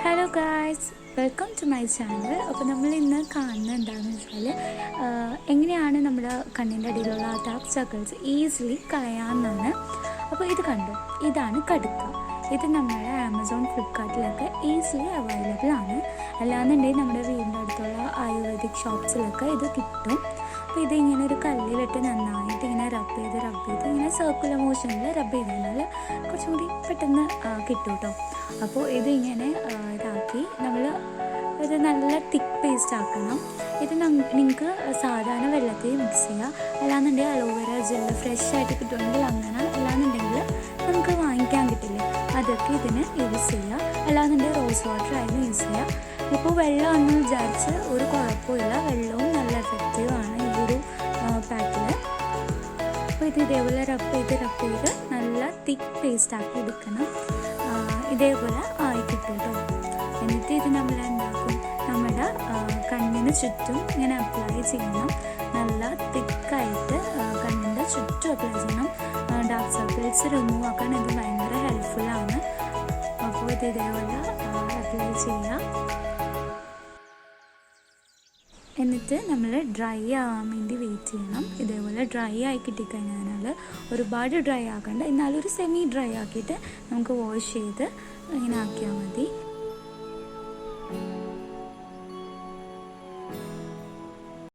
Hello guys, welcome to my channel. അപ്പോൾ നമ്മൾ ഇന്ന് കാണുന്നത് എന്താണെന്ന് വെച്ചാൽ എങ്ങനെയാണ് നമ്മുടെ കണ്ണിൻ്റെ അടിയിലുള്ള ആ ഡാർക്ക് സർക്കിൾസ് ഈസിലി കളയാമെന്നാണ്. അപ്പോൾ ഇത് കണ്ടു, ഇതാണ് കടുക്ക. ഇത് നമ്മുടെ ആമസോൺ, ഫ്ലിപ്കാർട്ടിലൊക്കെ ഈസിലി അവൈലബിൾ ആണ്. അല്ലാന്നുണ്ടെങ്കിൽ നമ്മുടെ വീടിൻ്റെ അടുത്തുള്ള ആയുർവേദിക് ഷോപ്സിലൊക്കെ ഇത് കിട്ടും. അപ്പോൾ ഇതിങ്ങനെ ഒരു കല്ലിലിട്ട് നന്നായിട്ട് ഇങ്ങനെ റബ്ബ് ചെയ്ത് ഇങ്ങനെ സർക്കുലർ മോഷനിൽ റബ്ബ് ചെയ്ത് കഴിഞ്ഞാൽ കുറച്ചും കൂടി പെട്ടെന്ന് കിട്ടും കേട്ടോ. അപ്പോൾ ഇതിങ്ങനെ ഇതാക്കി നമ്മൾ ഒരു നല്ല തിക്ക് പേസ്റ്റ് ആക്കണം. ഇത് നിങ്ങൾക്ക് സാധാരണ വെള്ളത്തിൽ മിക്സ് ചെയ്യാം, അല്ലാന്നുണ്ടെങ്കിൽ അലോവേര ജെല്ല് ഫ്രഷ് ആയിട്ട് കിട്ടുമെങ്കിൽ അങ്ങനെ, അല്ലാന്നുണ്ടെങ്കിൽ നമുക്ക് വാങ്ങിക്കാൻ കിട്ടില്ലേ, അതൊക്കെ ഇതിന് യൂസ് ചെയ്യാം. അല്ലാന്നുണ്ടെങ്കിൽ റോസ് വാട്ടർ ആയിരുന്നു യൂസ് ചെയ്യാം. ഇപ്പോൾ വെള്ളമാണെന്ന് വിചാരിച്ച് ഒരു കുഴപ്പമില്ല, വെള്ളവും നല്ല എഫക്റ്റീവാണ് ഈ ഒരു പാക്കിൽ. അപ്പോൾ ഇത് ഇതേപോലെ റബ്ബ് ചെയ്ത് നല്ല തിക്ക് പേസ്റ്റ് ആക്കി എടുക്കണം. ഇതേപോലെ ആയി കിട്ടും കേട്ടോ. എന്നിട്ട് ഇത് നമ്മൾ എന്താക്കും, നമ്മുടെ കണ്ണിന് ചുറ്റും ഇങ്ങനെ അപ്ലൈ ചെയ്യണം. നല്ല തിക്കായിട്ട് കണ്ണിൻ്റെ ചുറ്റും അപ്ലൈ ചെയ്യണം. ഡാർക്ക് സർക്കിൾസ് റിമൂവ് ആക്കാൻ ഇത് ഭയങ്കര ഹെൽപ്ഫുള്ളാണ്. അപ്പോൾ ഇത് ഇതേപോലെ അപ്ലൈ ചെയ്യാം. എന്നിട്ട് നമ്മൾ ഡ്രൈ ആവാൻ വേണ്ടി വെയിറ്റ് ചെയ്യണം. ഇതേപോലെ ഡ്രൈ ആയി കിട്ടിക്കഴിഞ്ഞാൽ ഒരുപാട് ഡ്രൈ ആക്കണ്ട, എന്നാലും ഒരു സെമി ഡ്രൈ ആക്കിയിട്ട് നമുക്ക് വാഷ് ചെയ്ത് ഇങ്ങനെ ആക്കിയാൽ മതി.